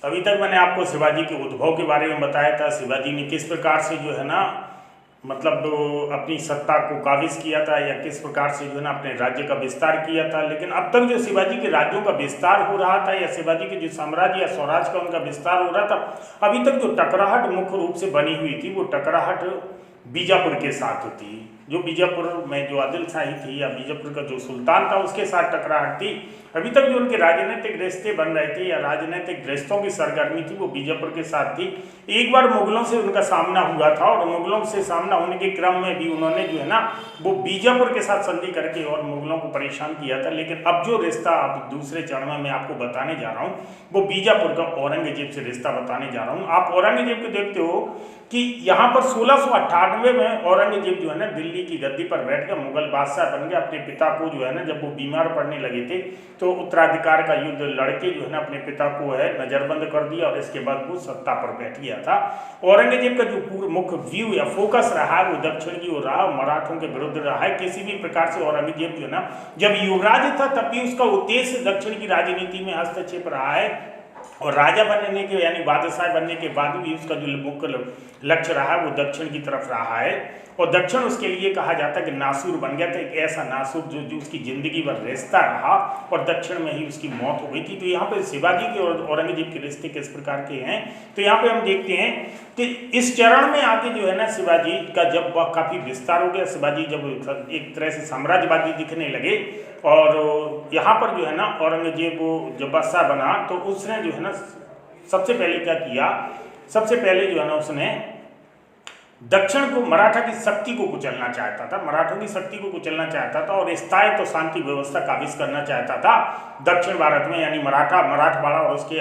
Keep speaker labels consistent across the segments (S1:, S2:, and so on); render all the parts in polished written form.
S1: अभी तक मैंने आपको शिवाजी के उद्भव के बारे में बताया था, शिवाजी ने किस प्रकार से जो है ना मतलब अपनी सत्ता को काबिज किया था या किस प्रकार से जो है ना अपने राज्य का विस्तार किया था। लेकिन अब तक जो शिवाजी के राज्यों का विस्तार हो रहा था या शिवाजी के जो साम्राज्य या स्वराज का उनका विस्तार हो रहा था, अभी तक जो टकराहट मुख्य रूप से बनी हुई थी वो टकराहट बीजापुर के साथ होती। जो बीजापुर में जो आदिल शाही थी या बीजापुर का जो सुल्तान था उसके साथ टकराहट थी। अभी तक जो उनके राजनीतिक रिश्ते बन रहे थे या राजनीतिक रिश्तों की सरगर्मी थी वो बीजापुर के साथ थी। एक बार मुगलों से उनका सामना हुआ था और मुगलों से सामना होने के क्रम में भी उन्होंने जो है ना वो बीजापुर के साथ संधि करके और मुगलों को परेशान किया था। लेकिन अब जो रिश्ता अब दूसरे चरण में मैं आपको बताने जा रहा हूँ वो बीजापुर का औरंगजेब से रिश्ता बताने जा रहा हूँ। आप औरंगजेब को देखते हो कि यहाँ पर 1698 में औरंगजेब जो है ना दिल्ली की गद्दी पर बैठ कर मुगल बादशाह बन गया। अपने पिता को जो है ना जब वो बीमार पड़ने लगे थे तो उत्तराधिकार का युद्ध लड़के जो है ना अपने पिता को है नजरबंद कर दिया और इसके बाद वो सत्ता पर बैठ गया था। औरंगजेब का जो पूर्व मुख्य व्यू या फोकस रहा है वो दक्षिण की ओर रहा, मराठों के विरुद्ध रहा है। किसी भी प्रकार से औरंगजेब जो है ना जब युवराज था तब भी उसका उद्देश्य दक्षिण की राजनीति में हस्तक्षेप रहा है और राजा बनने के यानी बादशाह बनने के बाद भी उसका जो मुख्य लक्ष्य रहा वो दक्षिण की तरफ रहा है। और दक्षिण उसके लिए कहा जाता है कि नासूर बन गया था, एक ऐसा नासूर जो उसकी जिंदगी भर रिश्ता रहा और दक्षिण में ही उसकी मौत हो गई थी। तो यहाँ पे शिवाजी के और औरंगजेब के रिश्ते किस प्रकार के हैं तो यहाँ पे हम देखते हैं कि इस चरण में आके जो है ना शिवाजी का जब काफ़ी विस्तार हो गया, शिवाजी जब एक तरह से साम्राज्यवादी दिखने लगे और यहाँ पर जो है ना औरंगजेब जब बादशाह बना तो उसने जो है ना सबसे पहले क्या किया, सबसे पहले जो है ना उसने दक्षिण को मराठा की शक्ति को कुचलना चाहता था, मराठों की शक्ति को कुचलना चाहता था और स्थायी तो शांति व्यवस्था काबिज करना चाहता था दक्षिण भारत में यानी मराठवाड़ा और उसके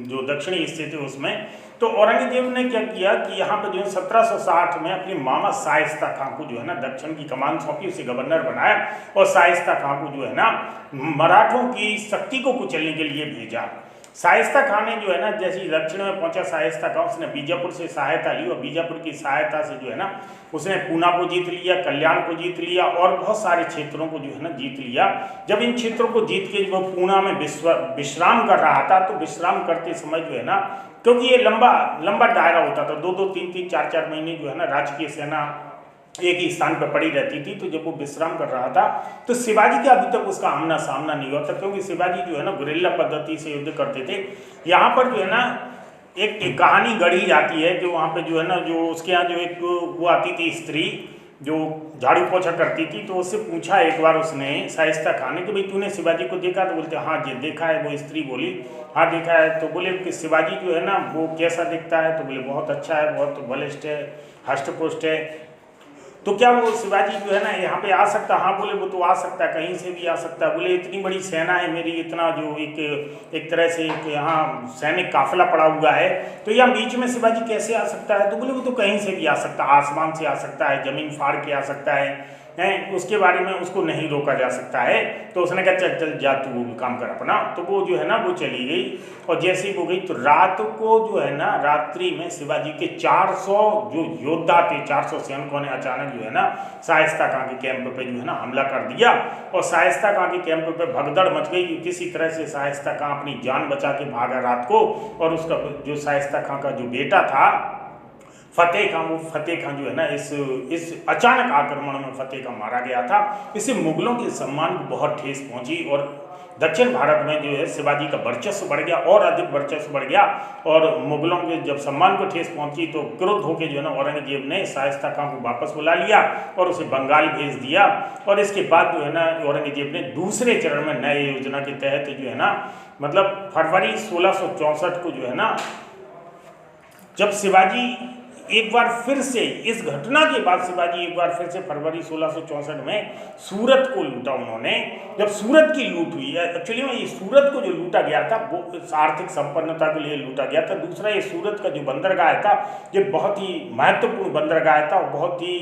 S1: जो दक्षिणी स्थिति उसमें। तो औरंगजेब ने क्या किया कि यहाँ पर जो है 1760 में अपने मामा शाइस्ता खां को जो है ना दक्षिण की कमान सौंपी, उसे गवर्नर बनाया और शाइस्ता खां को जो है ना मराठों की शक्ति को कुचलने के लिए भेजा। शाइस्ता खान ने जो है ना जैसे ही दक्षिण में पहुंचा शाइस्ता खान उसने बीजापुर से सहायता ली और बीजापुर की सहायता से जो है ना उसने पूना को जीत लिया, कल्याण को जीत लिया और बहुत सारे क्षेत्रों को जो है ना जीत लिया। जब इन क्षेत्रों को जीत के वो पूना में विश्राम कर रहा था तो विश्राम करते समय जो है ना क्योंकि ये लंबा दायरा होता था, 2-2, 3-3, 4-4 महीने जो है ना राजकीय सेना एक ही स्थान पर पड़ी रहती थी। तो जब वो विश्राम कर रहा था तो शिवाजी का अभी तक उसका आमना सामना नहीं हुआ था क्योंकि शिवाजी जो है ना गुरिल्ला पद्धति से युद्ध करते थे। यहाँ पर जो है ना एक कहानी गढ़ी जाती है कि वहाँ पे जो है ना जो उसके यहाँ जो एक वो आती थी स्त्री जो झाड़ू पोछा करती थी तो उससे पूछा एक बार उसने शाइस्ता खान ने कि भाई तूने शिवाजी को देखा, तो बोलते हाँ जी देखा है। वो स्त्री बोली हाँ देखा है। तो बोले कि शिवाजी जो है ना वो कैसा दिखता है, तो बोले बहुत अच्छा है, बहुत बलिष्ठ है, हष्टपुष्ट है। तो क्या वो शिवाजी जो है ना यहाँ पे आ सकता? हाँ बोले वो तो आ सकता है, कहीं से भी आ सकता है। बोले इतनी बड़ी सेना है मेरी, इतना जो एक तरह से एक यहाँ सैनिक काफिला पड़ा हुआ है, तो यहाँ बीच में शिवाजी कैसे आ सकता है? तो बोले वो तो कहीं से भी आ सकता है, आसमान से आ सकता है, जमीन फाड़ के आ सकता है, उसके बारे में उसको नहीं रोका जा सकता है। तो उसने कहा चल चल जा तू वो काम कर अपना। तो वो जो है ना वो चली गई और जैसे ही वो गई तो रात को जो है ना रात्रि में शिवाजी के 400 जो योद्धा थे, 400 सैनिकों ने अचानक जो है ना शाइस्ता खां के कैंप पे जो है ना हमला कर दिया और शाइस्ता खां के कैंप पे भगदड़ मच गई। किसी तरह से शाइस्ता खां अपनी जान बचा के भागा रात को और उसका जो शाइस्ता खां का जो बेटा था फतेह खां, वो फतेह खां जो है ना इस अचानक आक्रमण में फतेह खां मारा गया था। इससे मुगलों के सम्मान को बहुत ठेस पहुंची और दक्षिण भारत में जो है शिवाजी का वर्चस्व बढ़ गया और अधिक वर्चस्व बढ़ गया और मुगलों के जब सम्मान को ठेस पहुंची तो क्रुद्ध होकर जो है ना औरंगजेब ने शाइस्ता खां को वापस बुला लिया और उसे बंगाल भेज दिया। और इसके बाद जो है ना औरंगजेब ने दूसरे चरण में नए योजना के तहत जो है ना मतलब फरवरी 1664 को जो है ना जब शिवाजी एक बार फिर से इस घटना के बाद शिवाजी एक बार फिर से फरवरी 1664 में सूरत को लूटा उन्होंने। जब सूरत की लूट हुई है, एक्चुअली में ये सूरत को जो लूटा गया था वो आर्थिक संपन्नता के लिए लूटा गया था। दूसरा ये सूरत का जो बंदरगाह था ये बहुत ही महत्वपूर्ण बंदरगाह था और बहुत ही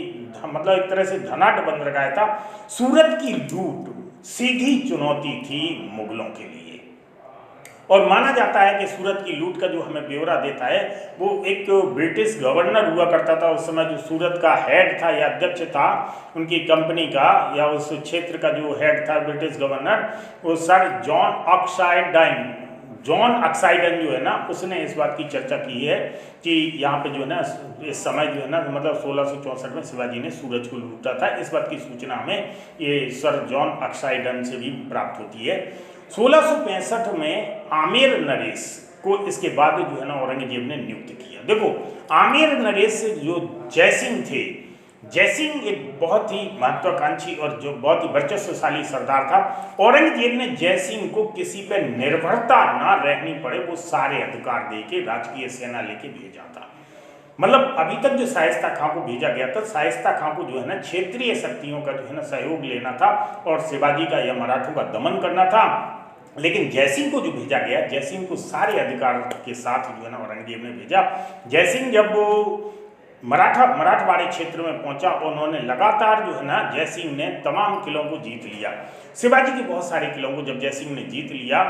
S1: मतलब एक तरह से धनाढ्य बंदरगाह था। सूरत की लूट सीधी चुनौती थी मुगलों के लिए और माना जाता है कि सूरत की लूट का जो हमें ब्यौरा देता है वो एक ब्रिटिश गवर्नर हुआ करता था उस समय, जो सूरत का हेड था या अध्यक्ष था उनकी कंपनी का या उस क्षेत्र का जो हेड था ब्रिटिश गवर्नर, वो सर जॉन ऑक्साइडाइन जॉन ऑक्साइडन जो है ना उसने इस बात की चर्चा की है कि यहाँ पे जो है ना इस समय जो है ना मतलब 1664 में शिवाजी ने सूरज को लूटा था। इस बात की सूचना हमें ये सर जॉन ऑक्साइडन से भी प्राप्त होती है। 1665 में आमेर नरेश को इसके बाद जो है ना औरंगजेब ने नियुक्त किया। देखो आमेर नरेश जो जयसिंह थे, जयसिंह एक बहुत ही महत्वाकांक्षी और जो बहुत ही वर्चस्वशाली सरदार था। औरंगजेब ने जयसिंह को किसी पर निर्भरता ना रहनी पड़े वो सारे अधिकार दे के राजकीय सेना लेके भेजा था। मतलब अभी तक जो शाइस्ता खां को भेजा गया था, शाइस्ता खां को जो है ना क्षेत्रीय शक्तियों का जो है ना सहयोग लेना था और शिवाजी का या मराठों का दमन करना था। लेकिन जयसिंह को जो भेजा गया, जयसिंह को सारे अधिकार के साथ जो है ना औरंगजेब ने भेजा। जयसिंह जब वो मराठवाड़े क्षेत्र में पहुंचा, उन्होंने लगातार जो है ना जयसिंह ने तमाम किलों को जीत लिया। शिवाजी के बहुत सारे किलों को जब जयसिंह ने जीत लिया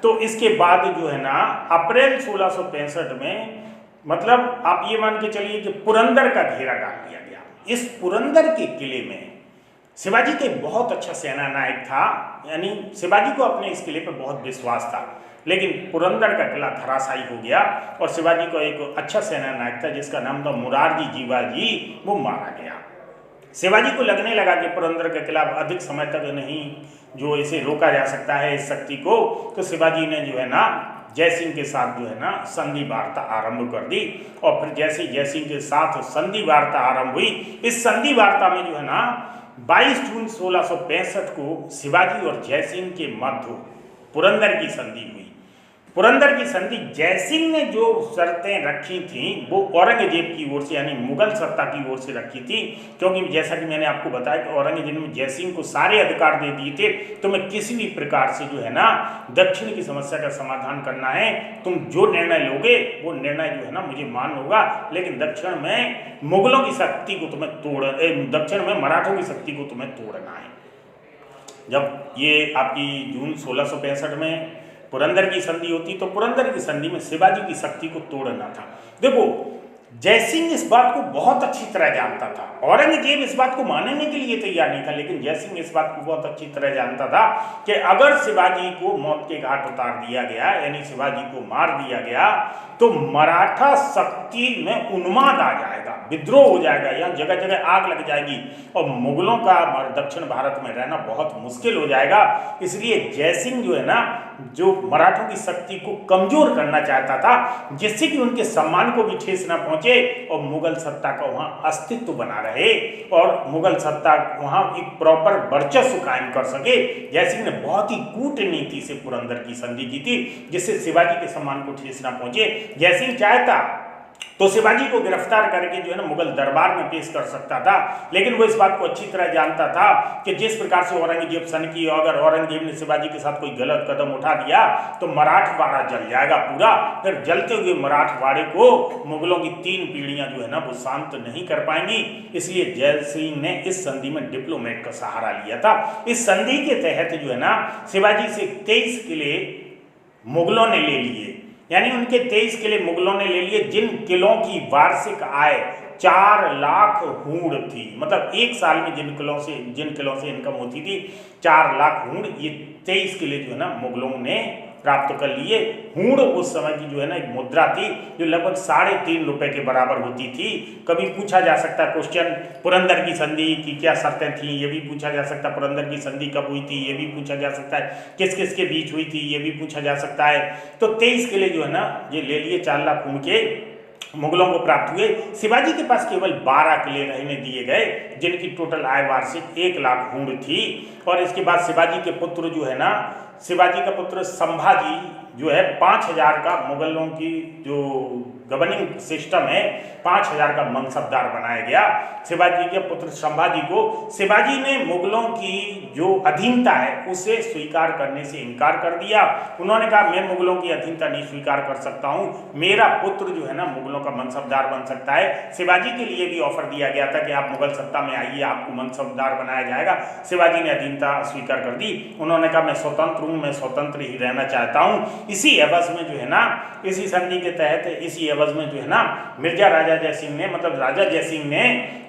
S1: तो इसके बाद जो है ना अप्रैल 1665 में मतलब आप ये मान के चलिए कि पुरंदर का घेरा डाल दिया गया। इस पुरंदर के किले में शिवाजी के बहुत अच्छा सेना नायक था, यानी शिवाजी को अपने इस किले पर बहुत विश्वास था, लेकिन पुरंदर का किला धराशायी हो गया और शिवाजी को एक अच्छा सेना नायक था जिसका नाम था मुरारजी जीवाजी, वो मारा गया। शिवाजी को लगने लगा कि पुरंदर का किला अधिक समय तक नहीं जो इसे रोका जा सकता है इस शक्ति को, तो शिवाजी ने जो है ना जयसिंह के साथ जो है ना संधि वार्ता आरंभ कर दी। और फिर जैसे जयसिंह के साथ संधि वार्ता आरंभ हुई, इस संधि वार्ता में जो है ना 22 जून 1665 को शिवाजी और जयसिंह के मध्य पुरंदर की संधि हुई। पुरंदर की संधि जयसिंह ने जो शर्तें रखी थी वो औरंगजेब की ओर से यानी मुगल सत्ता की ओर से रखी थी, क्योंकि जैसा कि मैंने आपको बताया कि औरंगजेब ने जयसिंह को सारे अधिकार दे दिए थे। तुम्हें किसी भी प्रकार से जो है ना दक्षिण की समस्या का समाधान करना है, तुम जो निर्णय लोगे वो निर्णय जो है ना मुझे मान्य होगा, लेकिन दक्षिण में मुगलों की शक्ति को तुम्हें दक्षिण में मराठों की शक्ति को तुम्हें तोड़ना है। जब ये आपकी जून 1665 में पुरंदर की संधि होती तो पुरंदर की संधि में शिवाजी की शक्ति को तोड़ना था। देखो जयसिंह इस बात को बहुत अच्छी तरह जानता था, औरंगजेब इस बात को मानने के लिए तैयार नहीं था, लेकिन जयसिंह इस बात को बहुत अच्छी तरह जानता था कि अगर शिवाजी को मौत के घाट उतार दिया गया यानी शिवाजी को मार दिया गया तो मराठा शक्ति में उन्माद आ जाएगा, विद्रोह हो जाएगा, यहाँ जगह जगह आग लग जाएगी और मुगलों का दक्षिण भारत में रहना बहुत मुश्किल हो जाएगा। इसलिए जयसिंह जो है ना जो मराठों की शक्ति को कमजोर करना चाहता था, जिससे कि उनके सम्मान को भी ठेस न पहुंचे और मुगल सत्ता का वहां अस्तित्व बना रहे और मुगल सत्ता वहां एक प्रॉपर वर्चस्व कायम कर सके। जयसिंह ने बहुत ही कूटनीति से पुरंदर की संधि की थी जिससे शिवाजी के सम्मान को ठेस न पहुंचे। जयसिंह चाहता तो शिवाजी को गिरफ्तार करके जो है ना मुगल दरबार में पेश कर सकता था, लेकिन वो इस बात को अच्छी तरह जानता था कि जिस प्रकार से औरंगजेब सन की, अगर औरंगजेब ने शिवाजी के साथ कोई गलत कदम उठा दिया तो मराठवाड़ा जल जाएगा पूरा। फिर जलते हुए मराठवाड़े को मुगलों की 3 पीढ़ियां जो है ना वो शांत नहीं कर पाएंगी। इसलिए जयसिंह ने इस संधि में डिप्लोमेट का सहारा लिया था। इस संधि के तहत जो है ना शिवाजी से 23 किले मुगलों ने ले लिए, यानी उनके 23 किले मुगलों ने ले लिए, जिन किलों की वार्षिक आय 4 लाख हूण थी। मतलब एक साल में जिन किलों से इनकम होती थी 4 लाख हूण, ये 23 किले जो है ना मुगलों ने प्राप्त कर लिए। हूण उस समय की जो है ना एक मुद्रा थी जो लगभग 3.5 रुपए के बराबर होती थी। कभी पूछा जा सकता है क्वेश्चन, पुरंदर की संधि की क्या शर्तें थी, ये भी पूछा जा सकता है। पुरंदर की संधि कब हुई थी, ये भी पूछा जा सकता है। किस किस के बीच हुई थी, ये भी पूछा जा सकता है। तो 23 किले जो है ना ये ले लिए, 4 लाख हूण के मुगलों को प्राप्त हुए। शिवाजी के पास केवल 12 किले रहने दिए गए जिनकी टोटल आय वार्षिक 1 लाख हूण थी। और इसके बाद शिवाजी के पुत्र जो है ना, शिवाजी का पुत्र संभाजी जो है 5000 का, मुगलों की जो गवर्निंग सिस्टम है 5000 का मनसबदार बनाया गया शिवाजी के पुत्र संभाजी को। शिवाजी ने मुगलों की जो अधीनता है उसे स्वीकार करने से इनकार कर दिया। उन्होंने कहा मैं मुगलों की अधीनता नहीं स्वीकार कर सकता हूँ, मेरा पुत्र जो है ना मुगलों का मनसबदार बन सकता है। शिवाजी के लिए भी ऑफर दिया गया था कि आप मुगल सत्ता में आइए, आपको मनसबदार बनाया जाएगा। शिवाजी ने अधीनता स्वीकार कर दी। उन्होंने कहा मैं स्वतंत्र हूँ, मैं स्वतंत्र ही रहना चाहता हूँ। इसी एवज में जो है ना, इसी संधि के तहत इसी एवज में जो है ना मिर्जा राजा जयसिंह ने, मतलब राजा जयसिंह ने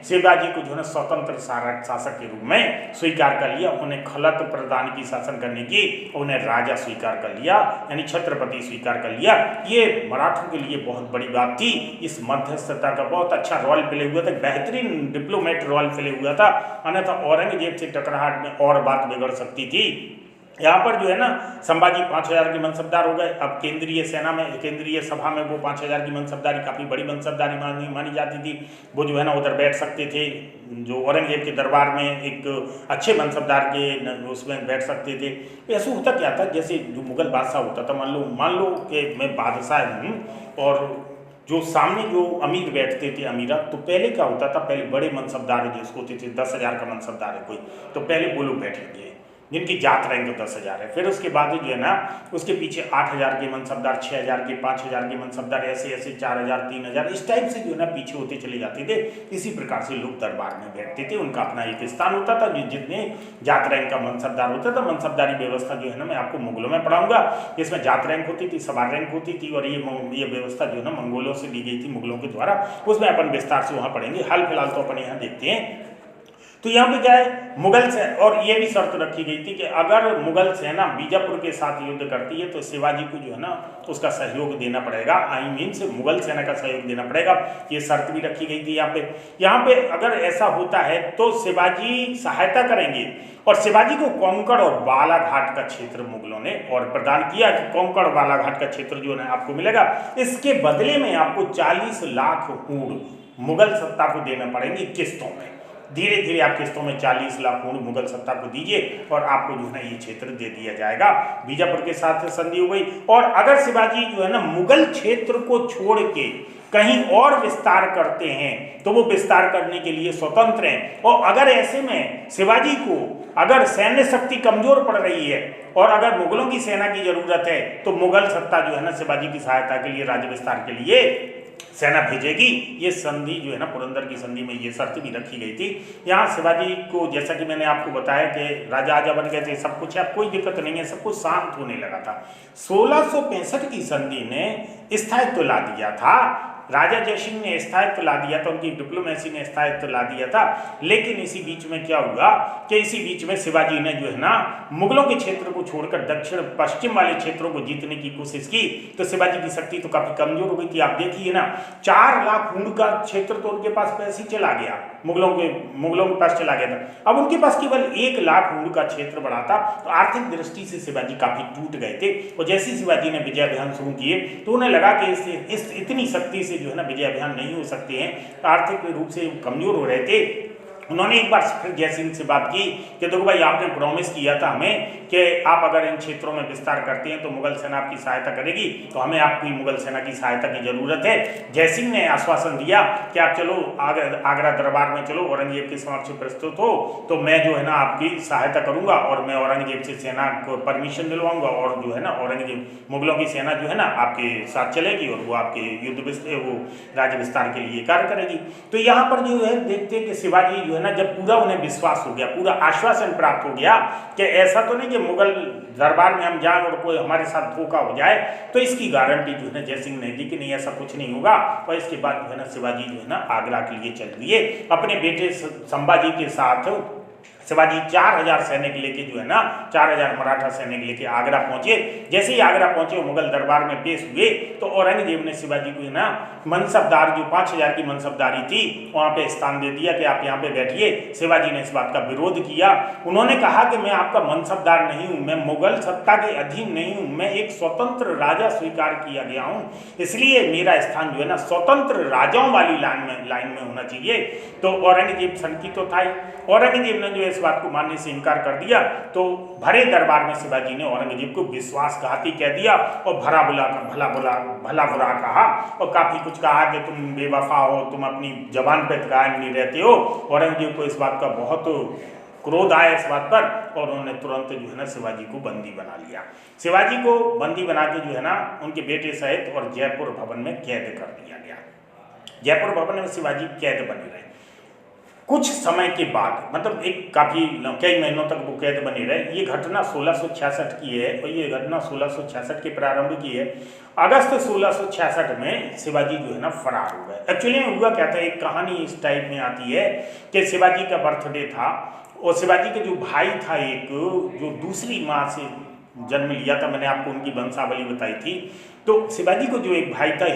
S1: शिवाजी को जो है ना स्वतंत्र शासक के रूप में स्वीकार कर लिया। उन्हें खलत प्रधान की शासन करने की उन्हें राजा स्वीकार कर लिया, यानी छत्रपति स्वीकार कर लिया। ये मराठों के लिए बहुत बड़ी बात थी। इस मध्यस्थता का बहुत अच्छा रोल प्ले हुआ था, बेहतरीन डिप्लोमेट रोल प्ले हुआ था, अन्यथा औरंगजेब से टकराहट में और बात बिगड़ सकती थी। यहाँ पर जो है ना संभाजी 5000 के मनसबदार हो गए। अब केंद्रीय सेना में, केंद्रीय सभा में वो 5000 की मनसबदारी काफ़ी बड़ी मनसबदारी मानी जाती थी। वो जो है ना उधर बैठ सकते थे, जो औरंगजेब के दरबार में एक अच्छे मनसबदार के उसमें बैठ सकते थे। ऐसा होता क्या था, जैसे जो मुगल बादशाह होता था, मान लो कि मैं बादशाह हूँ और जो सामने जो अमीर बैठते थे अमीरा, तो पहले क्या होता था, पहले बड़े मनसबदार जिसको होते थे 10,000 का मनसबदार है कोई, तो पहले वो लोग बैठेंगे जिनकी जात रैंक 10,000 है। फिर उसके बाद जो है ना उसके पीछे 8,000 के मनसबदार, 6,000 के, 5,000 के मनसबदार, ऐसे ऐसे 4,000, 3,000 इस टाइप से जो है ना पीछे होते चले जाते थे। इसी प्रकार से लोग दरबार में बैठते थे, उनका अपना एक स्थान होता था। जितने जात रैंक का मनसबदार होता था, मनसबदारी व्यवस्था जो है ना मैं आपको मुगलों में पढ़ाऊंगा, इसमें जात रैंक होती थी, सवार रैंक होती थी, और ये व्यवस्था जो है ना मंगोलों से ली गई थी, मुगलों के द्वारा। उसमें अपन विस्तार से वहाँ पढ़ेंगे। हाल फिलहाल तो अपन यहाँ देखते हैं। तो यहाँ पे क्या है, मुगल से, और ये भी शर्त रखी गई थी कि अगर मुगल सेना बीजापुर के साथ युद्ध करती है तो शिवाजी को जो है ना उसका सहयोग देना पड़ेगा, आई मीन से मुगल सेना का सहयोग देना पड़ेगा। ये शर्त भी रखी गई थी यहाँ पे अगर ऐसा होता है तो शिवाजी सहायता करेंगे। और शिवाजी को कोंकण और बालाघाट का क्षेत्र मुगलों ने और प्रदान किया कि कोंकण बालाघाट का क्षेत्र जो है आपको मिलेगा। इसके बदले में आपको 40 लाख ऊँट मुगल सत्ता को देना पड़ेंगे किस्तों में। धीरे धीरे आप किस्तों में 40 लाख ऊँट मुगल सत्ता को दीजिए और आपको जो है ना ये क्षेत्र दे दिया जाएगा। बीजापुर के साथ संधि हो गई। और अगर शिवाजी जो है ना मुगल क्षेत्र को छोड़ के कहीं और विस्तार करते हैं तो वो विस्तार करने के लिए स्वतंत्र हैं। और अगर ऐसे में शिवाजी को अगर सैन्य शक्ति कमजोर पड़ रही है और अगर मुगलों की सेना की जरूरत है तो मुगल सत्ता जो है ना शिवाजी की सहायता के लिए, राज्य विस्तार के लिए सेना भेजेगी। ये संधि जो है ना पुरंदर की संधि में ये शर्त भी रखी गई थी। यहाँ शिवाजी को, जैसा कि मैंने आपको बताया कि राजा आजा बन गए थे, सब कुछ है, अब कोई दिक्कत नहीं है, सब कुछ शांत होने लगा था। 1665 की संधि ने स्थायित्व ला दिया था, राजा जयसिंह ने स्थायित्व ला दिया था, उनकी डिप्लोमेसी ने स्थायित्व ला दिया था। लेकिन इसी बीच में क्या हुआ कि इसी बीच में शिवाजी ने जो है ना मुगलों के क्षेत्र को छोड़कर दक्षिण पश्चिम वाले क्षेत्रों को जीतने की कोशिश की। तो शिवाजी की शक्ति तो काफी कमजोर हो गई थी। आप देखिए ना 4 लाख ऊँट का क्षेत्र तो उनके पास पैसे चला गया, मुगलों के पास चला गया था। अब उनके पास केवल 1 लाख ऊँट का क्षेत्र बढ़ा था। तो आर्थिक दृष्टि से शिवाजी काफी टूट गए थे। और जैसे शिवाजी ने विजय अभियान शुरू किए तो उन्हें लगा कि इस इतनी शक्ति से जो है ना विजय अभियान नहीं हो सकते हैं, आर्थिक रूप से कमजोर हो रहे थे। उन्होंने एक बार फिर जयसिंह से बात की कि देखो भाई, आपने प्रॉमिस किया था हमें कि आप अगर इन क्षेत्रों में विस्तार करते हैं तो मुगल सेना आपकी सहायता करेगी, तो हमें आपकी मुगल सेना की सहायता की जरूरत है। जयसिंह ने आश्वासन दिया कि आप चलो आगरा दरबार में चलो, औरंगजेब के समक्ष प्रस्तुत हो तो मैं जो है ना आपकी सहायता करूंगा और मैं औरंगजेब से सेना को परमिशन दिलवाऊंगा और जो है ना औरंगजेब मुगलों की सेना जो है ना आपके साथ चलेगी और वो आपके वो राज्य विस्तार के लिए कार्य करेगी। तो यहाँ पर जो है देखते हैं कि शिवाजी जो है ना जब पूरा उन्हें विश्वास हो गया, पूरा आश्वासन प्राप्त हो गया कि ऐसा तो नहीं कि मुगल दरबार में हम जाएं और कोई हमारे साथ धोखा हो जाए, तो इसकी गारंटी जो है ना जयसिंह ने दी कि नहीं ऐसा कुछ नहीं होगा। और इसके बाद जो है ना शिवाजी जो है ना आगरा के लिए चल दिए अपने बेटे संभाजी के साथ। शिवाजी 4000 सैनिक लेके जो है ना 4000 मराठा सैनिक लेके आगरा पहुंचे। जैसे ही आगरा पहुंचे वो मुगल दरबार में पेश हुए तो औरंगजेब ने शिवाजी को ना मनसबदार जो 5000 की मनसबदारी थी वहां पे स्थान दे दिया कि आप यहाँ पे बैठिए। शिवाजी ने इस बात का विरोध किया। उन्होंने कहा कि मैं आपका मनसबदार नहीं हूँ, मैं मुगल सत्ता के अधीन नहीं हूँ, मैं एक स्वतंत्र राजा स्वीकार किया गया हूँ, इसलिए मेरा स्थान जो है ना स्वतंत्र राजाओं वाली लाइन में होना चाहिए। तो औरंगजेब सनकी तो था ही। औरंगजेब ने जो इस बात को मानने से इनकार कर दिया तो भरे दरबार में शिवाजी ने औरंगजेब को विश्वासघाती कह दिया और भला बुरा कहा और काफी कुछ कहा कि तुम बेवफा हो, तुम अपनी जबान पे कायम नहीं रहते हो। औरंगजेब को इस बात का बहुत क्रोध आया इस बात पर और उन्होंने तुरंत जो है ना शिवाजी को बंदी बना लिया। शिवाजी को बंदी बना के जो है ना उनके बेटे सहित और जयपुर भवन में कैद कर दिया गया। जयपुर भवन में शिवाजी कैद बने रहे। कुछ समय के बाद, मतलब एक काफ़ी कई महीनों तक वो कैद बने रहे। ये घटना 1666 की है और ये घटना 1666 के प्रारंभ की है। अगस्त 1666 में शिवाजी जो है ना फरार हो गए। एक्चुअली में हुआ क्या था, एक कहानी इस टाइप में आती है कि शिवाजी का बर्थडे था और शिवाजी के जो भाई था एक, जो दूसरी माँ से जन्म लिया था, मैंने आपको उनकी वंशावली बताई थी। तो शिवाजी को जो एक भाई था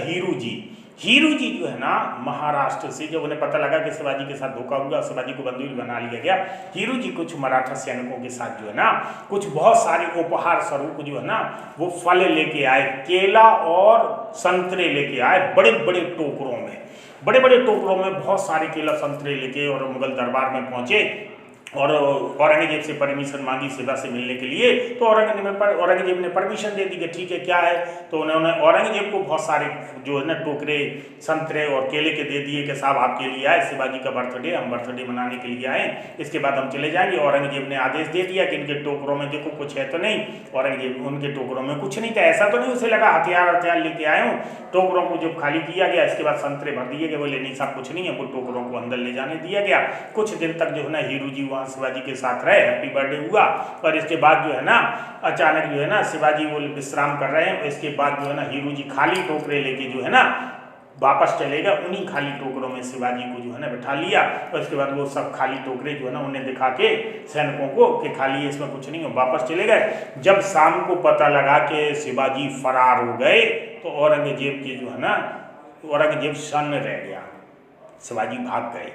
S1: हीरू जी जो है ना महाराष्ट्र से, जब उन्हें पता लगा कि शिवाजी के साथ धोखा हुआ, शिवाजी को बंदी बना लिया गया, हीरू जी कुछ मराठा सैनिकों के साथ जो है ना कुछ बहुत सारे उपहार स्वरूप जो है ना वो फल लेके आए, केला और संतरे लेके आए बड़े बड़े टोकरों में बहुत सारे केला संतरे लेके, और मुगल दरबार में पहुंचे और औरंगजेब से परमिशन मांगी शिवा से मिलने के लिए। तो औरंगजेब ने परमिशन दे दी कि ठीक है क्या है। तो उन्होंने औरंगजेब को बहुत सारे जो है ना टोकरे संतरे और केले के दे दिए कि साहब आपके लिए आए, शिवाजी का बर्थडे, हम बर्थडे मनाने के लिए आए, इसके बाद हम चले जाएंगे। औरंगजेब ने आदेश दे दिया कि इनके टोकरों में देखो कुछ है तो नहीं। औरंगजेब उनके टोकरों में कुछ नहीं था, ऐसा तो नहीं उसे लगा हथियार लेके आए हूँ। टोकरों को जब खाली किया गया, इसके बाद संतरे भर दिए गए, बोले नहीं साहब कुछ नहीं है। वो टोकरों को अंदर ले जाने दिया गया। कुछ दिन तक जो है ना हीरू जी वहाँ शिवाजी के साथ रहे, हैप्पी बर्थडे हुआ। और इसके बाद जो है ना अचानक जो है ना शिवाजी वो विश्राम कर रहे हैं, इसके बाद जो है ना हीरू जी खाली टोकरे लेके जो है ना वापस चलेगा। उन्हीं खाली टोकरों में शिवाजी को जो है ना बिठा लिया और इसके बाद वो सब खाली टोकरे जो है ना उन्हें दिखा के सैनिकों को कि खाली इसमें कुछ नहीं हो, वापस चले गए। जब शाम को पता लगा कि शिवाजी फरार हो गए तो औरंगजेब के जो है ना औरंगजेब सन्न रह गया, शिवाजी भाग गए।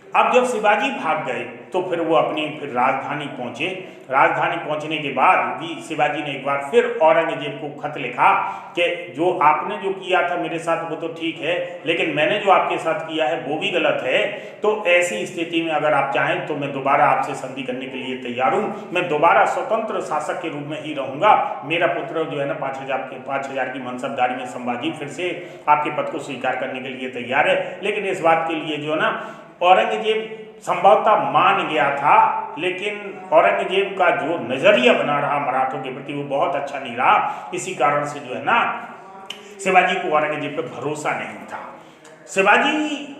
S1: अब जब शिवाजी भाग गए तो फिर वो अपनी राजधानी पहुंचे। राजधानी पहुंचने के बाद भी शिवाजी ने एक बार फिर औरंगजेब को खत लिखा कि जो आपने जो किया था मेरे साथ वो तो ठीक है, लेकिन मैंने जो आपके साथ किया है वो भी गलत है। तो ऐसी स्थिति में अगर आप चाहें तो मैं दोबारा आपसे संधि करने के लिए तैयार हूँ, मैं दोबारा स्वतंत्र शासक के रूप में ही रहूँगा। मेरा पुत्र जो है ना 5,000 की मनसबदारी में संभाजी फिर से आपके पद को स्वीकार करने के लिए तैयार है। लेकिन इस बात के लिए जो है ना औरंगजेब संभवतः मान गया था, लेकिन औरंगजेब का जो नजरिया बना रहा मराठों के प्रति वो बहुत अच्छा नहीं रहा। इसी कारण से जो है ना शिवाजी को औरंगजेब पे भरोसा नहीं था। शिवाजी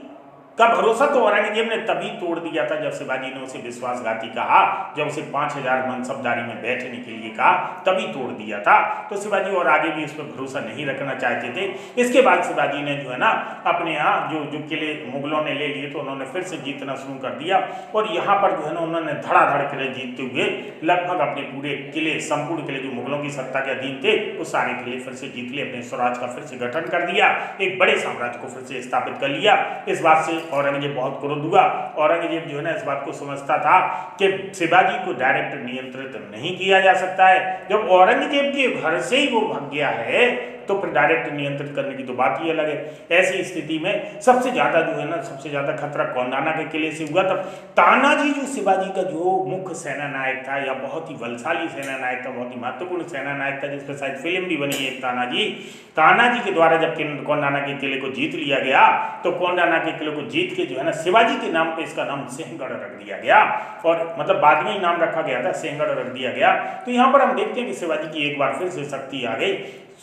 S1: का भरोसा तो औरंगजेब ने तभी तोड़ दिया था जब शिवाजी ने उसे विश्वासघाती कहा, जब उसे 5,000 मनसबदारी में बैठने के लिए कहा, तभी तोड़ दिया था। तो शिवाजी और आगे भी उस पर भरोसा नहीं रखना चाहते थे। इसके बाद शिवाजी ने जो है ना अपने यहाँ जो किले मुगलों ने ले लिए तो उन्होंने फिर से जीतना शुरू कर दिया और यहाँ पर जो है ना उन्होंने धड़ाधड़ किले जीतते हुए लगभग अपने पूरे किले, संपूर्ण किले जो मुगलों की सत्ता के अधीन थे वो सारे किले फिर से जीत लिए, अपने स्वराज का फिर से गठन कर दिया, एक बड़े साम्राज्य को फिर से स्थापित कर लिया। इस बात से औरंगजेब बहुत क्रोध हुआ। औरंगजेब जो है ना इस बात को समझता था कि शिवाजी को डायरेक्ट नियंत्रित नहीं किया जा सकता है। जब औरंगजेब के घर से ही वो भाग गया है तो फिर डायरेक्ट नियंत्रित करने की तो बात ही अलग है। ऐसी स्थिति में सबसे ज़्यादा जो है ना सबसे ज़्यादा खतरा कोंडाना के किले से हुआ। तब तानाजी जो शिवाजी का जो मुख्य सेना नायक था या बहुत ही बलशाली सेना नायक था, बहुत ही महत्वपूर्ण सेना नायक था, जिस पर शायद फिल्म भी बनी है तानाजी के द्वारा जब कोंडाना के किले को जीत लिया गया तो कोंडाना के किले को जीत के जो है ना शिवाजी के नाम पे इसका नाम सिंहगढ़ रख दिया गया और मतलब बाद में ही नाम रखा गया था, सिंहगढ़ रख दिया गया। तो यहाँ पर हम देखते हैं कि शिवाजी की एक बार फिर से शक्ति आ गई।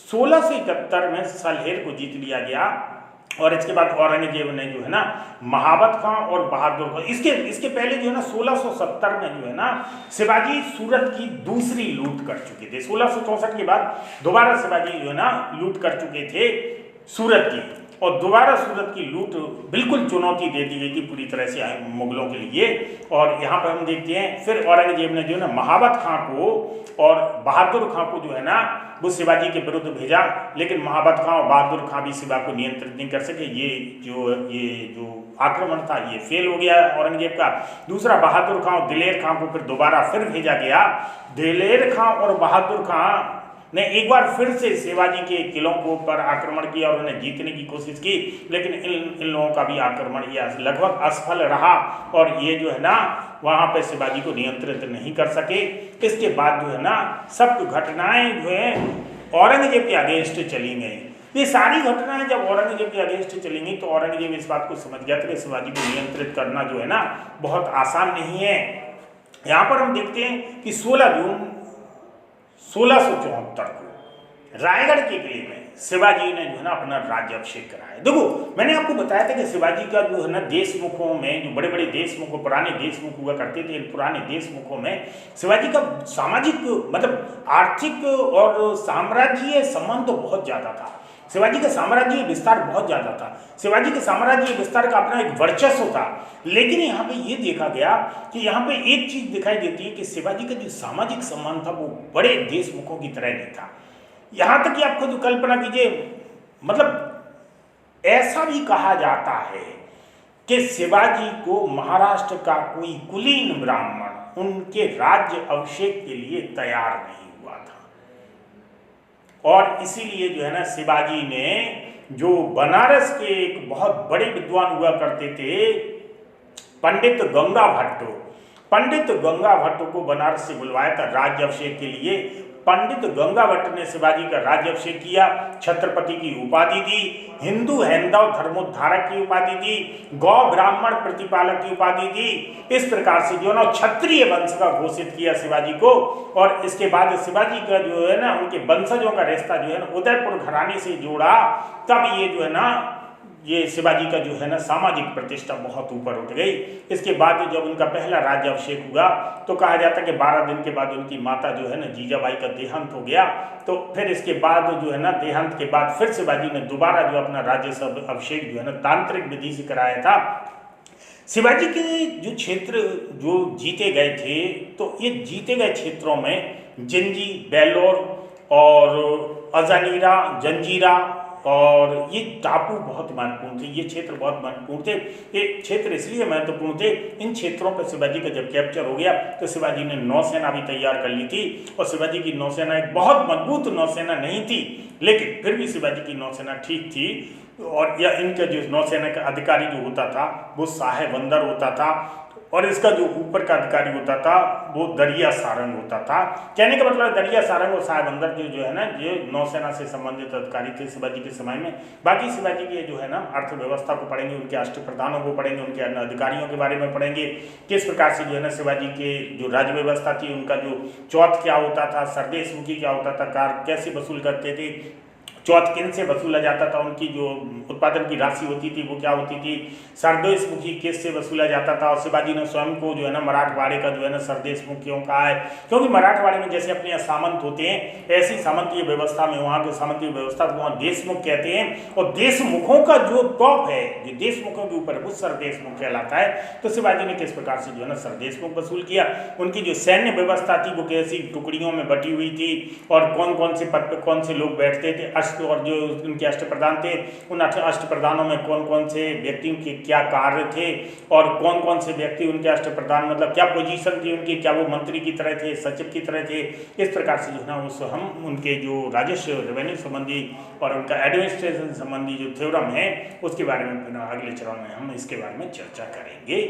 S1: 1671 में सलहेर को जीत लिया गया और इसके बाद औरंगजेब ने जो है ना महाबत खां और बहादुर खां, इसके पहले जो है ना 1670 में जो है ना शिवाजी सूरत की दूसरी लूट कर चुके थे। 1664 के बाद दोबारा शिवाजी जो है ना लूट कर चुके थे सूरत की और दोबारा सूरत की लूट बिल्कुल चुनौती दे दी गई थी पूरी तरह से मुगलों के लिए। और यहाँ पर हम देखते हैं फिर औरंगजेब ने जो है ना महाबत खां को और बहादुर खां को जो है ना वो शिवाजी के विरुद्ध भेजा, लेकिन महाबत खां और बहादुर खां भी शिवा को नियंत्रित नहीं कर सके। ये जो आक्रमण था ये फेल हो गया औरंगजेब का। दूसरा बहादुर खां और दिलेर खां को फिर दोबारा फिर भेजा गया। दिलेर खां और बहादुर खां ने एक बार फिर से शिवाजी के किलों को पर आक्रमण किया और उन्हें जीतने की कोशिश की, लेकिन इन लोगों का भी आक्रमण ये लगभग असफल रहा और ये जो है ना वहाँ पे शिवाजी को नियंत्रित नहीं कर सके। इसके बाद जो है ना सब घटनाएं जो है औरंगजेब के अगेंस्ट चली गई। ये सारी घटनाएं जब औरंगजेब के अगेंस्ट चली गई तो औरंगजेब इस बात को समझ गया था कि शिवाजी को नियंत्रित करना जो है ना बहुत आसान नहीं है। यहाँ पर हम देखते हैं कि 16 जून 1674 को रायगढ़ के किले में शिवाजी ने जो है ना अपना राज्य अभिषेक कराया। देखो मैंने आपको बताया था कि शिवाजी का जो है ना देशमुखों में, जो बड़े बड़े देशमुखों, पुराने देशमुख हुआ करते थे, इन पुराने देशमुखों में शिवाजी का सामाजिक मतलब आर्थिक और साम्राज्यीय संबंध तो बहुत ज़्यादा था। शिवाजी का साम्राज्य विस्तार बहुत ज़्यादा था। शिवाजी के साम्राज्य विस्तार का अपना एक वर्चस्व था। लेकिन यहाँ पे ये देखा गया कि यहाँ पे एक चीज़ दिखाई देती है कि शिवाजी का जो सामाजिक संबंध था वो बड़े देशमुखों की तरह नहीं था। यहाँ तक कि आप खुद कल्पना कीजिए, मतलब ऐसा भी कहा जाता है कि शिवाजी को महाराष्ट्र का कोई कुलीन ब्राह्मण उनके राज्य अभिषेक के लिए तैयार नहीं हुआ था। और इसीलिए जो है ना शिवाजी ने, जो बनारस के एक बहुत बड़े विद्वान हुआ करते थे पंडित गंगा भट्ट को बनारस से बुलवाया था राज्य अभिषेक के लिए। पंडित गंगा भट्ट ने शिवाजी का राज्य अभिषेक किया, छत्रपति की उपाधि दी, हिंदू हैंदव धर्मोद्धारक की उपाधि दी, गौ ब्राह्मण प्रतिपालक की उपाधि दी। इस प्रकार से जो है ना क्षत्रिय वंश का घोषित किया शिवाजी को। और इसके बाद शिवाजी का जो है ना उनके वंशजों का रिश्ता जो है ना उदयपुर घराने से जोड़ा। तब ये जो है ना ये शिवाजी का जो है ना सामाजिक प्रतिष्ठा बहुत ऊपर उठ गई। इसके बाद जब उनका पहला राज्य अभिषेक हुआ तो कहा जाता है कि 12 दिन के बाद उनकी माता जो है ना जीजाबाई का देहांत हो गया। तो फिर इसके बाद जो है ना देहांत के बाद फिर शिवाजी ने दोबारा जो अपना राज्य अभिषेक जो है ना तांत्रिक विधि से कराया था। शिवाजी के जो क्षेत्र जो जीते गए थे, तो ये जीते गए क्षेत्रों में जिंजी, बेल्लौर और अजानीरा, जंजीरा और ये टापू बहुत महत्वपूर्ण थे। ये क्षेत्र बहुत महत्वपूर्ण थे। ये क्षेत्र इसलिए महत्वपूर्ण थे, इन क्षेत्रों पर शिवाजी का जब कैप्चर हो गया तो शिवाजी ने नौसेना भी तैयार कर ली थी। और शिवाजी की नौसेना एक बहुत मजबूत नौसेना नहीं थी, लेकिन फिर भी शिवाजी की नौसेना ठीक थी। और या इनका जो नौसेना का अधिकारी जो होता था वो साहेबंदर होता था, और इसका जो ऊपर का अधिकारी होता था वो दरिया सारंग होता था। कहने का मतलब दरिया सारंग और साहेबंदर जो है ना ये नौसेना से संबंधित अधिकारी थे शिवाजी के समय में। बाकी शिवाजी के जो है ना अर्थव्यवस्था को पढ़ेंगे, उनके अष्टप्रधानों को पढ़ेंगे, उनके अन्य अधिकारियों के बारे में पढ़ेंगे, किस प्रकार से जो है ना शिवाजी के जो राज्य व्यवस्था थी, उनका जो चौथ क्या होता था, सरदेशमुखी क्या होता था, कार कैसे वसूल करते थे, चौथ किन से वसूला जाता था, उनकी जो उत्पादन की राशि होती थी वो क्या होती थी, सरदेशमुखी किस से वसूला जाता था। और शिवाजी ने स्वयं को जो है ना मराठवाड़े का जो है ना सरदेशमुख क्यों कहा है, क्योंकि मराठवाड़े में जैसे अपने सामंत होते हैं ऐसी सामंतीय व्यवस्था में वहाँ के सामंतीय व्यवस्था को वहाँ देशमुख कहते हैं। और देशमुखों का जो टॉप है, जो देशमुखों के ऊपर वो सरदेशमुख कहलाता है। तो शिवाजी ने किस प्रकार से जो है ना सरदेशमुख वसूल किया, उनकी जो सैन्य व्यवस्था थी वो कैसी टुकड़ियों में बटी हुई थी, और कौन कौन से पद पर कौन से लोग बैठते थे, और जो उनके अष्टप्रधान थे उन अष्टप्रधानों में कौन कौन से व्यक्तियों के क्या कार्य थे, और कौन कौन से व्यक्ति उनके अष्टप्रधान मतलब क्या पोजीशन थी उनकी, क्या वो मंत्री की तरह थे, सचिव की तरह थे। इस प्रकार से जो है ना उस हम उनके जो राजस्व रेवेन्यू संबंधी और उनका एडमिनिस्ट्रेशन संबंधी जो थ्योरम है उसके बारे में अगले चरण में हम इसके बारे में चर्चा करेंगे।